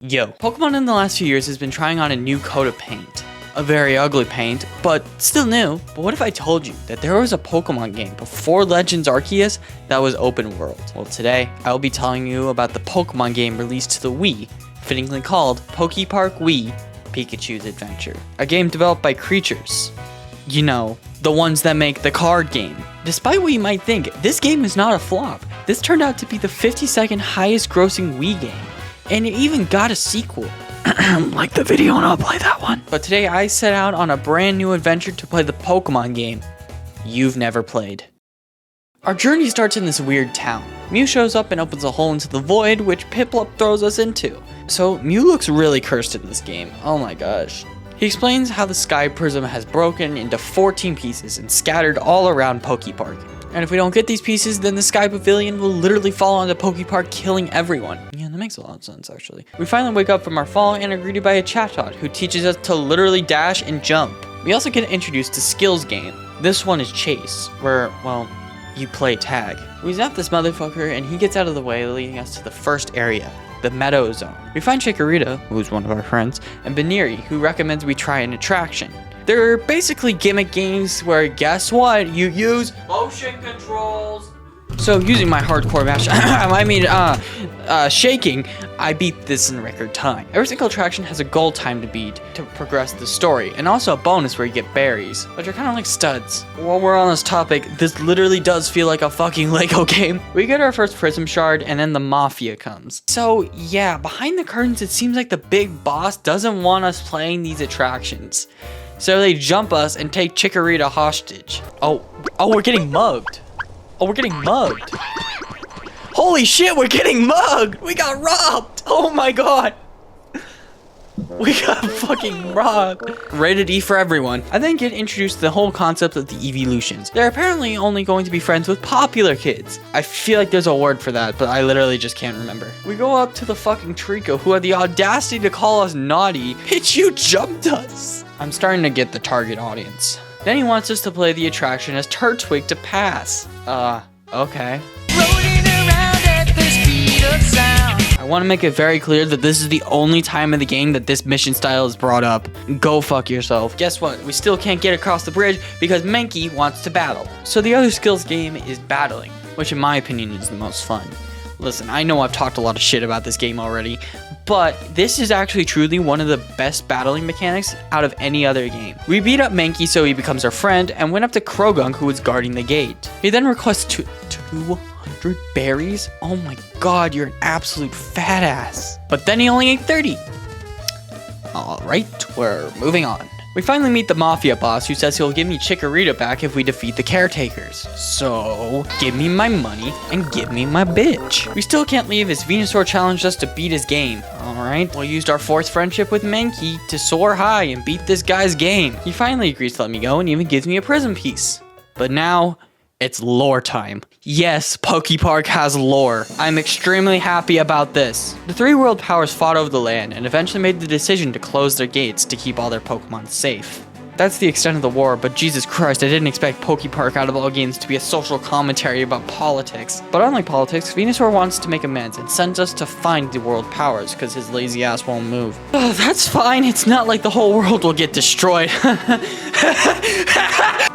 Yo, Pokemon in the last few years has been trying on a new coat of paint. A very ugly paint, but still new. But what if I told you that there was a Pokemon game before Legends Arceus that was open world? Well, today I will be telling you about the Pokemon game released to the Wii, fittingly called Pokepark Wii Pikachu's Adventure. A game developed by Creatures. You know, the ones that make the card game. Despite what you might think, this game is not a flop. This turned out to be the 52nd highest grossing Wii game. And it even got a sequel. Like the video and I'll play that one. But today I set out on a brand new adventure to play the Pokemon game you've never played. Our journey starts in this weird town. Mew shows up and opens a hole into the void, which Piplup throws us into. So Mew looks really cursed in this game. Oh my gosh. He explains how the Sky Prism has broken into 14 pieces and scattered all around Pokepark. And if we don't get these pieces, then the Sky Pavilion will literally fall onto Pokepark, killing everyone. Yeah, that makes a lot of sense, actually. We finally wake up from our fall and are greeted by a Chatot who teaches us to literally dash and jump. We also get introduced to Skills Game. This one is Chase, where, well, you play tag. We zap this motherfucker and he gets out of the way, leading us to the first area, the Meadow Zone. We find Chikorita, who's one of our friends, and Baneri, who recommends we try an attraction. They're basically gimmick games where, guess what, you use motion controls. So using my hardcore mash, shaking, I beat this in record time. Every single attraction has a goal time to beat to progress the story, and also a bonus where you get berries, which are kind of like studs. While we're on this topic, this literally does feel like a fucking Lego game. We get our first Prism Shard, and then the Mafia comes. So yeah, behind the curtains, it seems like the big boss doesn't want us playing these attractions. So they jump us and take Chikorita hostage. Oh, we're getting mugged. Oh, we're getting mugged. Holy shit, we're getting mugged. We got robbed. Oh my god. We got fucking robbed. Rated E for everyone. I then get introduced to the whole concept of the evolutions. They're apparently only going to be friends with popular kids. I feel like there's a word for that, but I literally just can't remember. We go up to the fucking Trico, who had the audacity to call us naughty. Bitch, you jumped us. I'm starting to get the target audience. Then he wants us to play the attraction as Turtwig to pass. Okay. Rolling around at the speed of sound. I want to make it very clear that this is the only time in the game that this mission style is brought up. Go fuck yourself. Guess what? We still can't get across the bridge because Mankey wants to battle. So the other skills game is battling, which in my opinion is the most fun. Listen, I know I've talked a lot of shit about this game already, but this is actually truly one of the best battling mechanics out of any other game. We beat up Mankey so he becomes our friend and went up to Krogunk who was guarding the gate. He then requests 200 berries? Oh my god, you're an absolute fat ass. But then he only ate 30. Alright, we're moving on. We finally meet the Mafia boss who says he'll give me Chikorita back if we defeat the caretakers. So, give me my money and give me my bitch. We still can't leave as Venusaur challenged us to beat his game. Alright, we used our fourth friendship with Mankey to soar high and beat this guy's game. He finally agrees to let me go and even gives me a prism piece. But now, it's lore time. Yes, Pokepark has lore. I'm extremely happy about this. The three world powers fought over the land and eventually made the decision to close their gates to keep all their Pokemon safe. That's the extent of the war, but Jesus Christ, I didn't expect Pokepark out of all games to be a social commentary about politics. But unlike politics, Venusaur wants to make amends and sends us to find the world powers because his lazy ass won't move. Oh, that's fine, it's not like the whole world will get destroyed.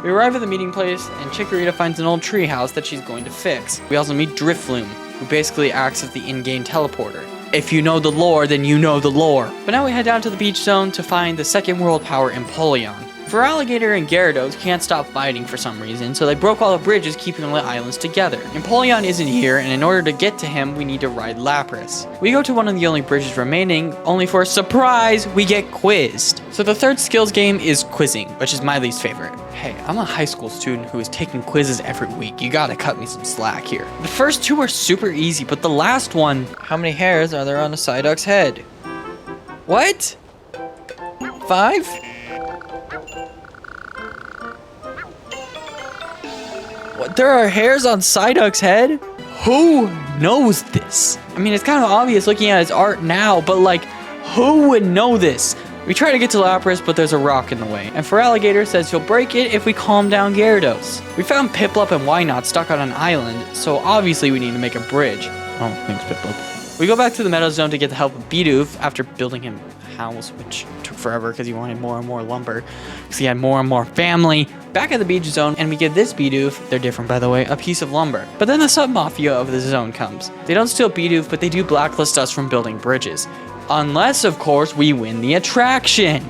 We arrive at the meeting place and Chikorita finds an old tree house that she's going to fix. We also meet Drifloon, who basically acts as the in-game teleporter. If you know the lore, then you know the lore. But now we head down to the beach zone to find the second world power, Empoleon. Feraligatr and Gyarados can't stop fighting for some reason, so they broke all the bridges keeping the islands together. Empoleon isn't here, and in order to get to him, we need to ride Lapras. We go to one of the only bridges remaining, only for a surprise, we get quizzed. So the third skills game is quizzing, which is my least favorite. Hey, I'm a high school student who is taking quizzes every week. You gotta cut me some slack here. The first two are super easy, but the last one, how many hairs are there on a Psyduck's head? What? 5? What, there are hairs on Psyduck's head? Who knows this? I mean, it's kind of obvious looking at his art now, but like, who would know this? We try to get to Lapras, but there's a rock in the way, and Feraligatr says he'll break it if we calm down Gyarados. We found Piplup and Wynot stuck on an island, so obviously we need to make a bridge. Oh, thanks, Piplup. We go back to the Meadow Zone to get the help of Bidoof after building him a house, which took forever because he wanted more and more lumber because he had more and more family. Back at the beach zone, and we give this Bidoof, they're different by the way, a piece of lumber. But then the sub-mafia of the zone comes. They don't steal Bidoof, but they do blacklist us from building bridges. Unless, of course, we win the attraction.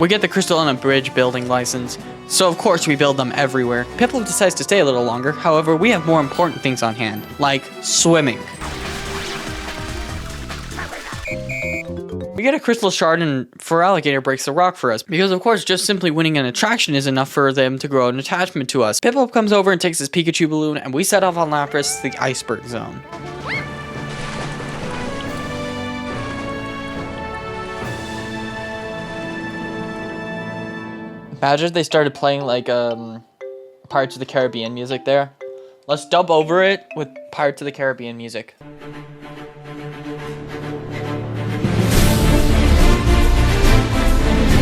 We get the crystal on a bridge building license, so of course we build them everywhere. Piplup decides to stay a little longer, however we have more important things on hand, like swimming. We get a crystal shard and Feraligatr breaks the rock for us, because of course just simply winning an attraction is enough for them to grow an attachment to us. Piplup comes over and takes his Pikachu balloon and we set off on Lapras to the Iceberg Zone. Imagine if they started playing like Pirates of the Caribbean music there. Let's dub over it with Pirates of the Caribbean music.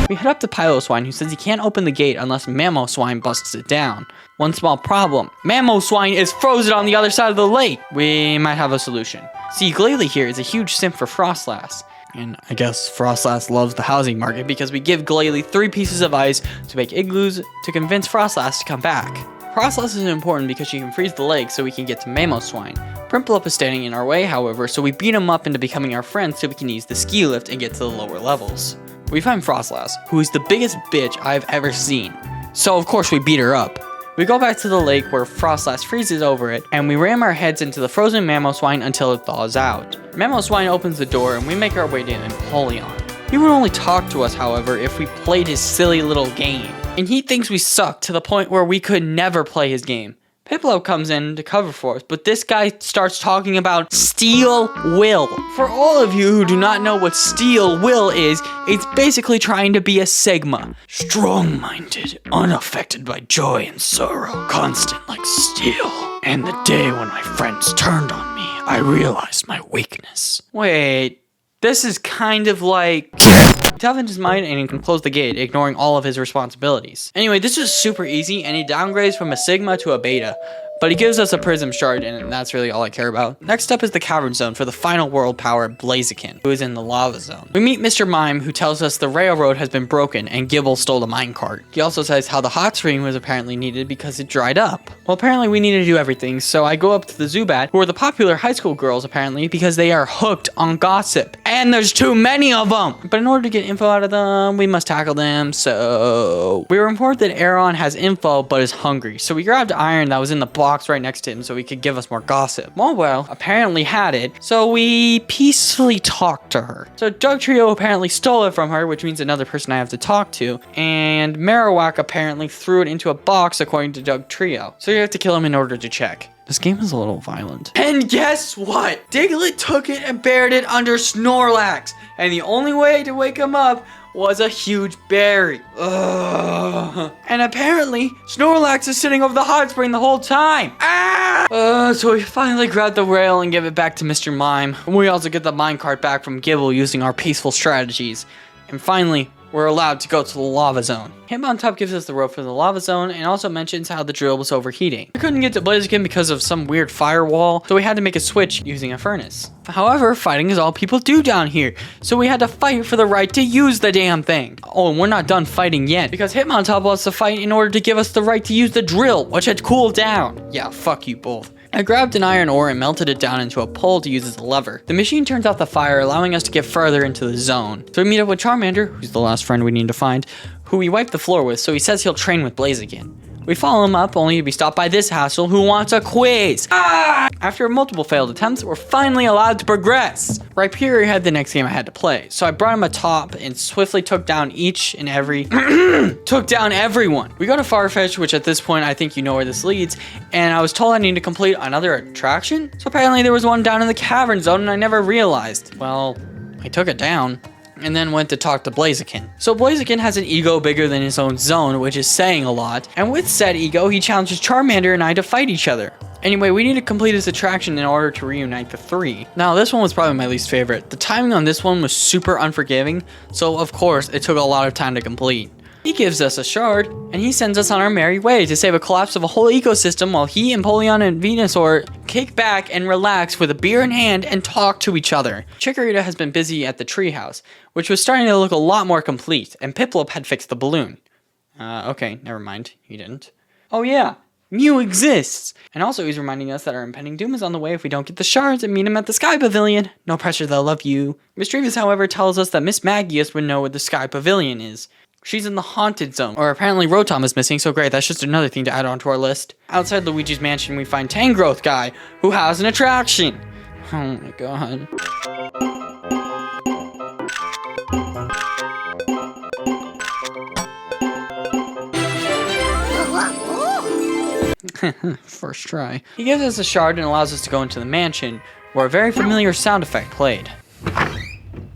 We head up to Piloswine, who says he can't open the gate unless Mamoswine busts it down. One small problem, Mamoswine is frozen on the other side of the lake. We might have a solution. See, Glalie here is a huge simp for Frostlass. And I guess Frostlass loves the housing market because we give Glalie 3 pieces of ice to make igloos to convince Frostlass to come back. Frostlass is important because she can freeze the lake so we can get to Mamoswine. Piplup is standing in our way, however, so we beat him up into becoming our friend so we can use the ski lift and get to the lower levels. We find Frostlass, who is the biggest bitch I've ever seen. So of course we beat her up. We go back to the lake where Frostlass freezes over it, and we ram our heads into the frozen Mamoswine until it thaws out. Mamoswine opens the door and we make our way to Empoleon. He would only talk to us, however, if we played his silly little game. And he thinks we suck to the point where we could never play his game. Piplup comes in to cover for us, but this guy starts talking about Steel Will. For all of you who do not know what Steel Will is, it's basically trying to be a Sigma. Strong-minded, unaffected by joy and sorrow, constant like steel. And the day when my friends turned on me, I realized my weakness. Wait, this is kind of like... Toughens his mind and he can close the gate, ignoring all of his responsibilities. Anyway, this is super easy and he downgrades from a Sigma to a Beta. But he gives us a Prism Shard and that's really all I care about. Next up is the Cavern Zone for the final world power Blaziken, who is in the Lava Zone. We meet Mr. Mime, who tells us the railroad has been broken and Gibble stole the minecart. He also says how the hot spring was apparently needed because it dried up. Well, apparently we need to do everything, so I go up to the Zubat, who are the popular high school girls apparently because they are hooked on gossip. And there's too many of them! But in order to get info out of them, we must tackle them, so... We were informed that Aeron has info but is hungry, so we grabbed iron that was in the box right next to him so he could give us more gossip. Well, apparently had it, so we peacefully talked to her. So Dugtrio apparently stole it from her, which means another person I have to talk to, and Marowak apparently threw it into a box according to Dugtrio. So you have to kill him in order to check. This game is a little violent. And guess what? Diglett took it and buried it under Snorlax, and the only way to wake him up was a huge berry. Ugh. And apparently, Snorlax is sitting over the hot spring the whole time. So we finally grab the rail and give it back to Mr. Mime. We also get the minecart back from Gibble using our peaceful strategies. And finally, we're allowed to go to the Lava Zone. Hitmontop gives us the rope for the Lava Zone and also mentions how the drill was overheating. We couldn't get to Blaziken because of some weird firewall, so we had to make a switch using a furnace. However, fighting is all people do down here, so we had to fight for the right to use the damn thing. Oh, and we're not done fighting yet, because Hitmontop wants to fight in order to give us the right to use the drill, which had cooled down. Yeah, fuck you both. I grabbed an iron ore and melted it down into a pole to use as a lever. The machine turns off the fire, allowing us to get further into the zone. So we meet up with Charmander, who's the last friend we need to find, who we wipe the floor with, so he says he'll train with Blaziken. We follow him up, only to be stopped by this hassle who wants a quiz. After multiple failed attempts, we're finally allowed to progress. Rhyperior had the next game I had to play, so I brought him a top and swiftly took down each and every... took down everyone. We go to Farfetch, which at this point I think you know where this leads, and I was told I need to complete another attraction? So apparently there was one down in the Cavern Zone and I never realized. Well, I took it down and then went to talk to Blaziken. So Blaziken has an ego bigger than his own zone, which is saying a lot, and with said ego, he challenges Charmander and I to fight each other. Anyway, we need to complete this attraction in order to reunite the three. Now, this one was probably my least favorite. The timing on this one was super unforgiving, so of course, it took a lot of time to complete. He gives us a shard, and he sends us on our merry way to save a collapse of a whole ecosystem while he and Polion and Venusaur kick back and relax with a beer in hand and talk to each other. Chikorita has been busy at the treehouse, which was starting to look a lot more complete, and Piplup had fixed the balloon. Okay, never mind. He didn't. Oh yeah, Mew exists! And also he's reminding us that our impending doom is on the way if we don't get the shards and meet him at the Sky Pavilion. No pressure, they'll love you. Mischievous, however, tells us that Miss Magius would know where the Sky Pavilion is. She's in the Haunted Zone, or apparently Rotom is missing, so great, that's just another thing to add onto our list. Outside Luigi's mansion, we find Tangrowth Guy, who has an attraction. Oh my god. First try. He gives us a shard and allows us to go into the mansion, where a very familiar sound effect played.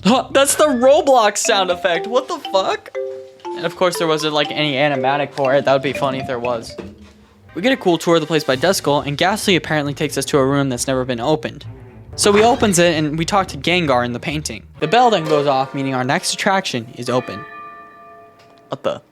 Oh, that's the Roblox sound effect! What the fuck? And of course there wasn't like any animatic for it. That would be funny if there was. We get a cool tour of the place by Duskull, and Ghastly apparently takes us to a room that's never been opened. So he opens it and we talk to Gengar in the painting. The bell then goes off, meaning our next attraction is open. What the?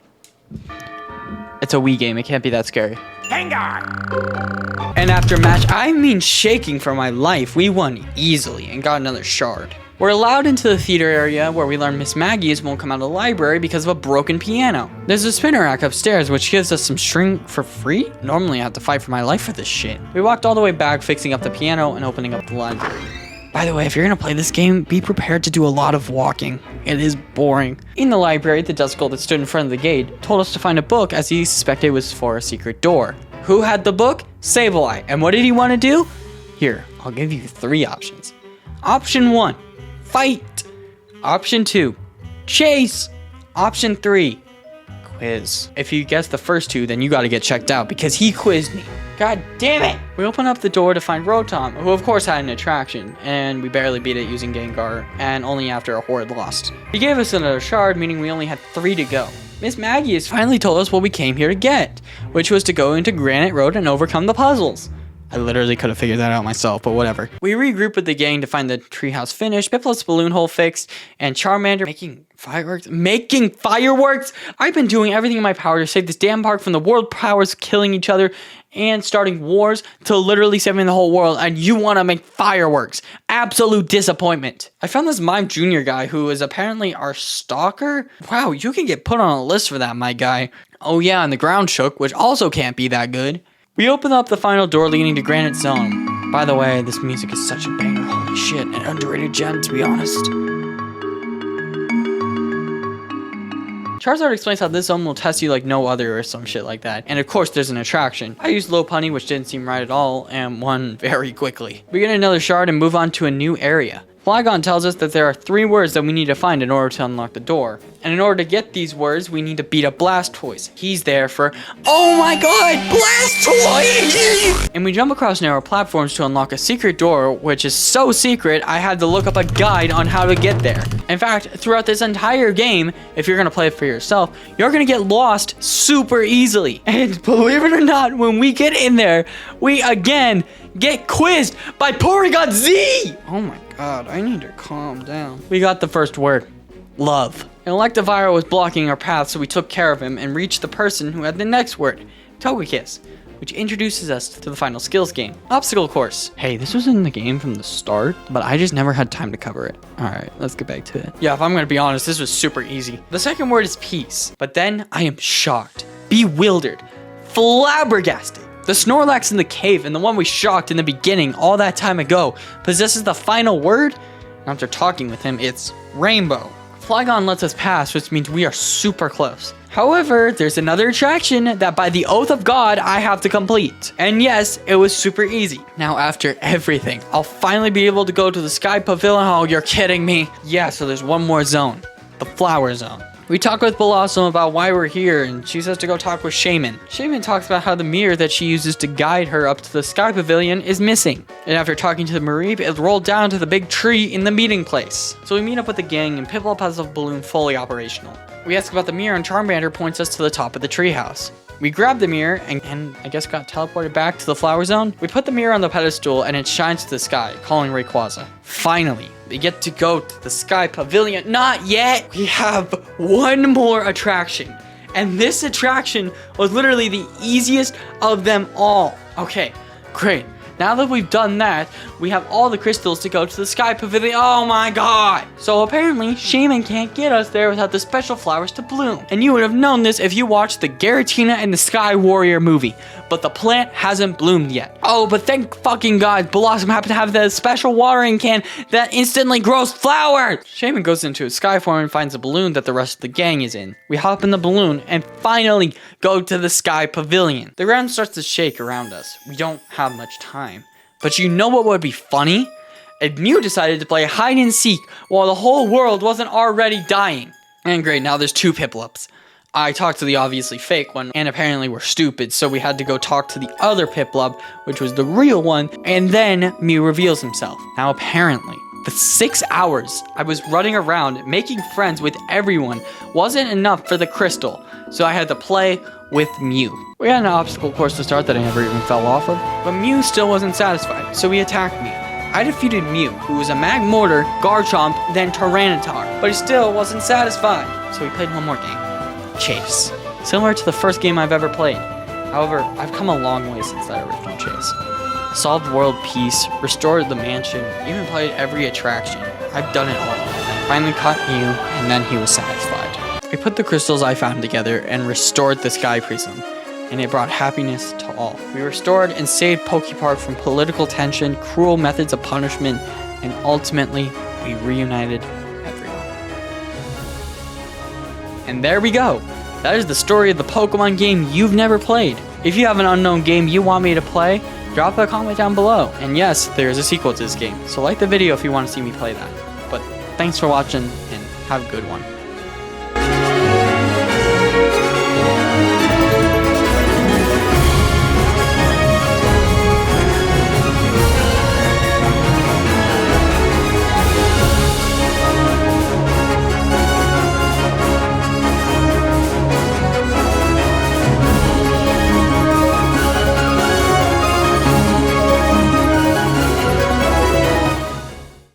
It's a Wii game, it can't be that scary. Gengar! And after a match, I mean shaking for my life, we won easily and got another shard. We're allowed into the theater area where we learn Miss Magius won't come out of the library because of a broken piano. There's a spinner rack upstairs which gives us some string for free? Normally I have to fight for my life for this shit. We walked all the way back fixing up the piano and opening up the library. By the way, if you're gonna play this game, be prepared to do a lot of walking. It is boring. In the library, the Duskull that stood in front of the gate told us to find a book as he suspected it was for a secret door. Who had the book? Sableye. And what did he want to do? Here, I'll give you 3 options. Option 1. Fight. Option 2, chase. Option 3, quiz. If you guess the first 2, then you gotta get checked out because he quizzed me. God damn it! We open up the door to find Rotom, who of course had an attraction, and we barely beat it using Gengar, and only after a horde lost. He gave us another shard, meaning we only had 3 to go. Miss Magius finally told us what we came here to get, which was to go into Granite Road and overcome the puzzles. I literally could have figured that out myself, but whatever. We regroup with the gang to find the treehouse finished, Piplup's balloon hole fixed, and Charmander making fireworks? Making fireworks? I've been doing everything in my power to save this damn park from the world powers killing each other and starting wars to literally saving the whole world, and you want to make fireworks. Absolute disappointment. I found this Mime Jr. guy who is apparently our stalker. Wow, you can get put on a list for that, my guy. Oh yeah, and the ground shook, which also can't be that good. We open up the final door leading to Granite Zone. By the way, this music is such a banger, holy shit, an underrated gem to be honest. Charizard explains how this zone will test you like no other or some shit like that. And of course there's an attraction. I used Lopunny, which didn't seem right at all, and won very quickly. We get another shard and move on to a new area. Flygon tells us that there are 3 words that we need to find in order to unlock the door. And in order to get these words, we need to beat up Blastoise. He's there for, oh my god, Blastoise! And we jump across narrow platforms to unlock a secret door, which is so secret, I had to look up a guide on how to get there. In fact, throughout this entire game, if you're gonna play it for yourself, you're gonna get lost super easily. And believe it or not, when we get in there, we again get quizzed by Porygon Z! Oh my god, I need to calm down. We got the first word. Love. An Electivire was blocking our path, so we took care of him and reached the person who had the next word, Togekiss, which introduces us to the final skills game, Obstacle Course. Hey, this was in the game from the start, but I just never had time to cover it. Alright, let's get back to it. Yeah, if I'm gonna be honest, this was super easy. The second word is peace, but then I am shocked, bewildered, flabbergasted. The Snorlax in the cave and the one we shocked in the beginning all that time ago possesses the final word, and after talking with him, it's Rainbow. Flygon lets us pass, which means we are super close. However, there's another attraction that by the oath of God, I have to complete. And yes, it was super easy. Now after everything, I'll finally be able to go to the Sky Pavilion. Oh, you're kidding me. Yeah, so there's one more zone, the Flower Zone. We talk with Blossom about why we're here, and she says to go talk with Shaman. Shaman talks about how the mirror that she uses to guide her up to the Sky Pavilion is missing. And after talking to the Mareep, it rolled down to the big tree in the meeting place. So we meet up with the gang, and Piplup has a balloon fully operational. We ask about the mirror, and Charmander points us to the top of the treehouse. We grab the mirror, and I guess got teleported back to the Flower Zone. We put the mirror on the pedestal, and it shines to the sky, calling Rayquaza. Finally, we get to go to the Sky Pavilion. Not yet! We have one more attraction. And this attraction was literally the easiest of them all. Okay, great. Now that we've done that, we have all the crystals to go to the Sky Pavilion. Oh my god! So apparently, Shaman can't get us there without the special flowers to bloom. And you would have known this if you watched the Garatina and the Sky Warrior movie. But the plant hasn't bloomed yet. Oh, but thank fucking god, Blossom happened to have the special watering can that instantly grows flowers! Shaman goes into his sky form and finds a balloon that the rest of the gang is in. We hop in the balloon and finally go to the Sky Pavilion. The ground starts to shake around us. We don't have much time. But you know what would be funny? If Mew decided to play hide and seek while the whole world wasn't already dying. And great, now there's 2 Piplups. I talked to the obviously fake one, and apparently we're stupid, so we had to go talk to the other Piplup, which was the real one, and then Mew reveals himself. Now apparently, the 6 hours I was running around making friends with everyone wasn't enough for the crystal, so I had to play with Mew. We had an obstacle course to start that I never even fell off of, but Mew still wasn't satisfied, so he attacked me. I defeated Mew, who was a Magmortar, Garchomp, then Tyranitar, but he still wasn't satisfied, so we played one more game. Chase. Similar to the first game I've ever played. However, I've come a long way since that original Chase. Solved world peace, restored the mansion, even played every attraction. I've done it all. Finally caught Mew, and then he was satisfied. I put the crystals I found together and restored the Sky Prism, and it brought happiness to all. We restored and saved Pokepark from political tension, cruel methods of punishment, and ultimately, we reunited everyone. And there we go. That is the story of the Pokemon game you've never played. If you have an unknown game you want me to play, drop a comment down below. And yes, there is a sequel to this game, so like the video if you want to see me play that. But thanks for watching, and have a good one.